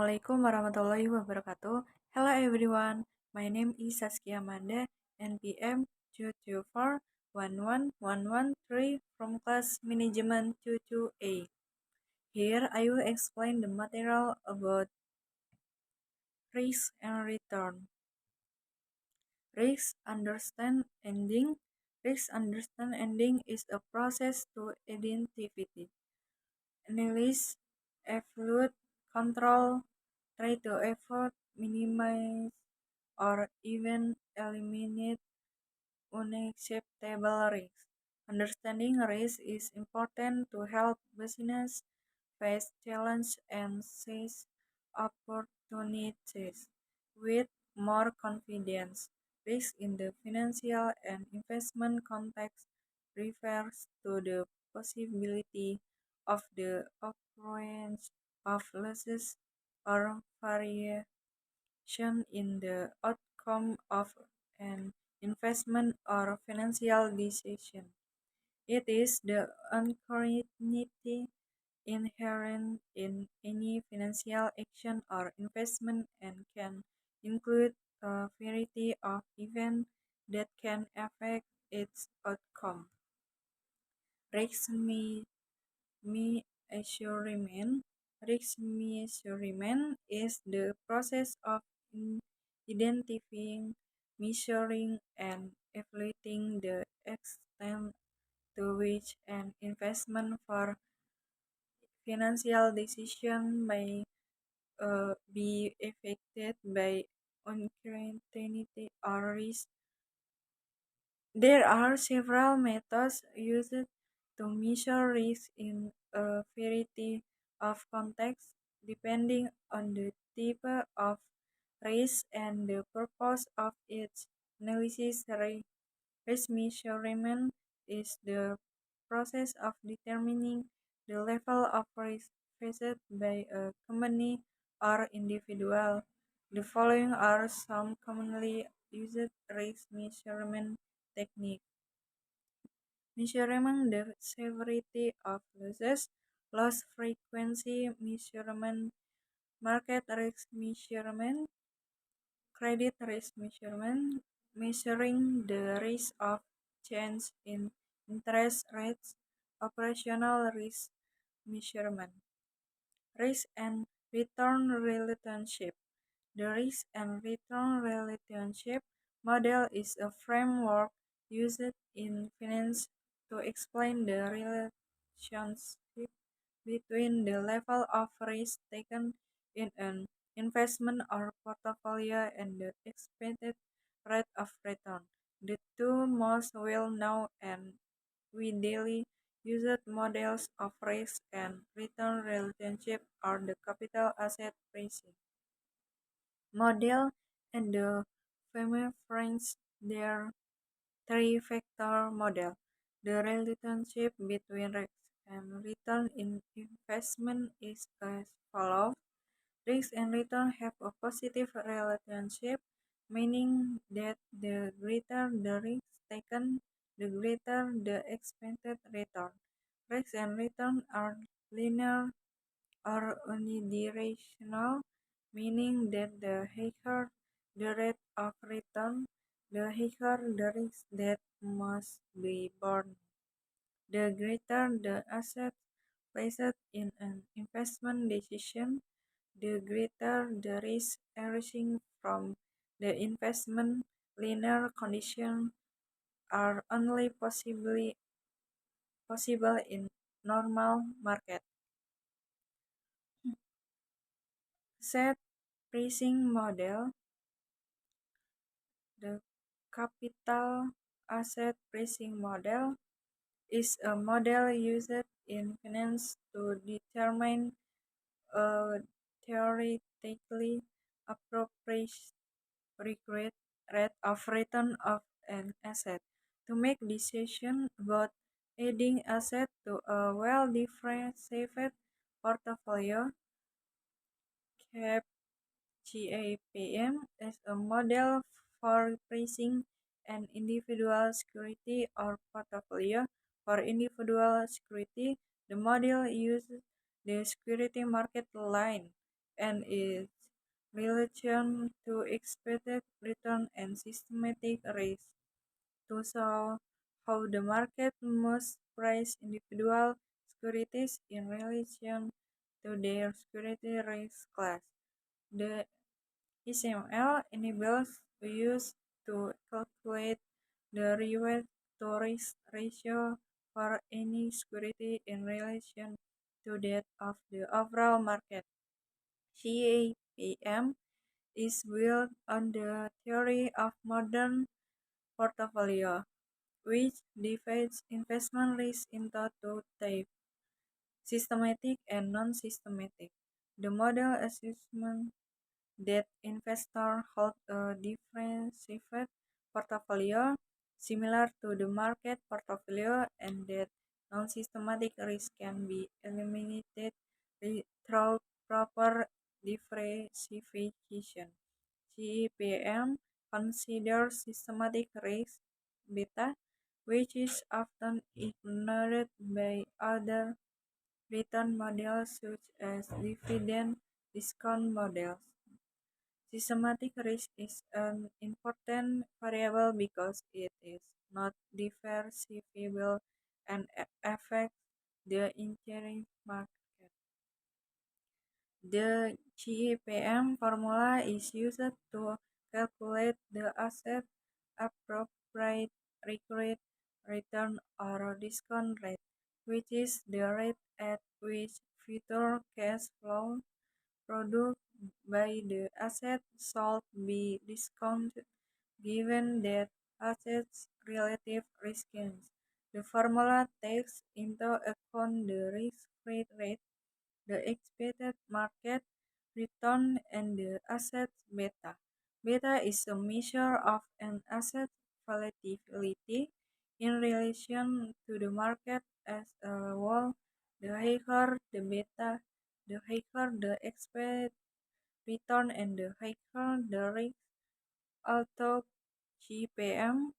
Assalamualaikum warahmatullahi wabarakatuh. Hello everyone, my name is Saskia Amanda, NPM 224-11113 from class management 22A. Here I will explain the material about risk and return. Risk understanding. Risk understanding is a process to identify, analyze, evaluate, control, try to avoid, minimize, or even eliminate unacceptable risks. Understanding risk is important to help business face challenges and seize opportunities with more confidence. Risk in the financial and investment context refers to the possibility of the occurrence of losses or variation in the outcome of an investment or financial decision. It is the uncertainty inherent in any financial action or investment and can include a variety of events that can affect its outcome. Risk measurement. Risk measurement is the process of identifying, measuring, and evaluating the extent to which an investment for financial decision may be affected by uncertainty or risk. There are several methods used to measure risk in a variety of contexts, depending on the type of risk and the purpose of its analysis. Risk measurement is the process of determining the level of risk faced by a company or individual. The following are some commonly used risk measurement techniques: measuring the severity of losses, loss frequency measurement, market risk measurement, credit risk measurement, measuring the risk of change in interest rates, operational risk measurement, risk and return relationship. The risk and return relationship model is a framework used in finance to explain the relationship between the level of risk taken in an investment or portfolio and the expected rate of return. The two most well-known and widely used models of risk and return relationship are the capital asset pricing model and the French their three-factor model. The relationship between risk and return in investment is as follows. Risk and return have a positive relationship, meaning that the greater the risk taken, the greater the expected return. Risk and return are linear or unidirectional, meaning that the higher the rate of return, the higher the risk that must be borne. The greater the asset placed in an investment decision, the greater the risk arising from the investment. Linear conditions are only possible in normal market. Asset pricing model. The capital asset pricing model is a model used in finance to determine a theoretically appropriate rate of return of an asset. To make decisions about adding asset to a well-differentiated portfolio, GAPM is a model for pricing an individual security or portfolio. For individual security, the model uses the security market line and its relation to expected return and systematic risk to show how the market must price individual securities in relation to their security risk class. The XML enables use to calculate the reward to risk ratio for any security in relation to that of the overall market. CAPM is built on the theory of modern portfolio, which divides investment risk into two types, systematic and non-systematic. The model assumes that investors hold a diversified portfolio similar to the market portfolio and that non-systematic risk can be eliminated through proper diversification. CEPM considers systematic risk beta, which is often ignored by other return models such as dividend discount models. Systematic risk is an important variable because it is not diversifiable and affects the entire market. The GEPM formula is used to calculate the asset appropriate required return or discount rate, which is the rate at which future cash flow produced by the asset should be discounted given that assets relative riskiness. The formula takes into account the risk-free rate, the expected market return, and the asset beta. Beta is a measure of an asset volatility in relation to the market as a whole. The higher the beta, the higher the expected return and the higher the risk. Although GPM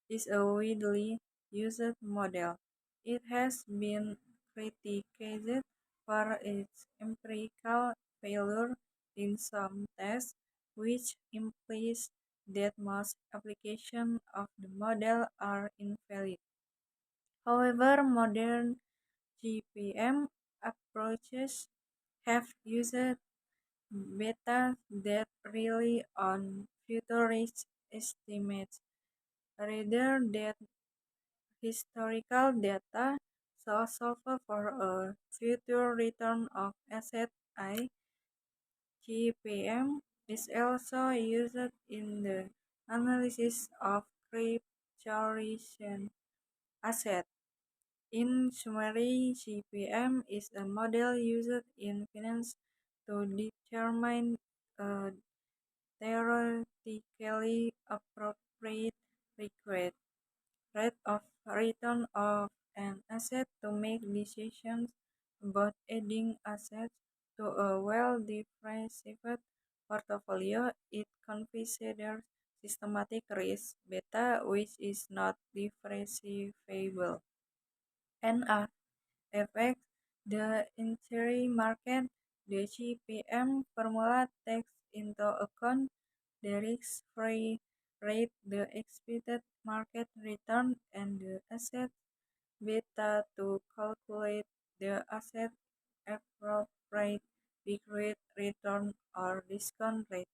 is a widely used model, it has been criticized for its empirical failure in some tests, which implies that most applications of the model are invalid. However, modern GPM approaches have used beta that rely on future risk estimates rather than historical data, so solve for a future return of asset I. GPM is also used in the analysis of cryptocurrency asset. In summary, GPM is a model used in finance to determine a theoretically appropriate required rate of return of an asset to make decisions about adding assets to a well-diversified portfolio. It considers systematic risk beta, which is not diversifiable, and affects the entire market. The GPM formula takes into account the risk-free rate, the expected market return, and the asset beta to calculate the asset appropriate required return or discount rate.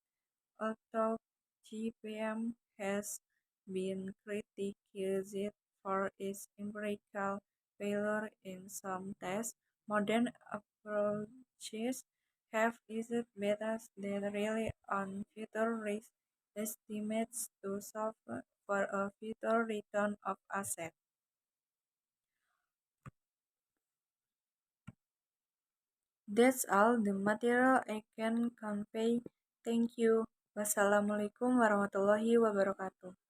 Although GPM has been criticized for its empirical failure in some tests, modern approaches have used betas that rely on future risk estimates to solve for a future return of assets. That's all the material I can convey. Thank you. Wassalamualaikum warahmatullahi wabarakatuh.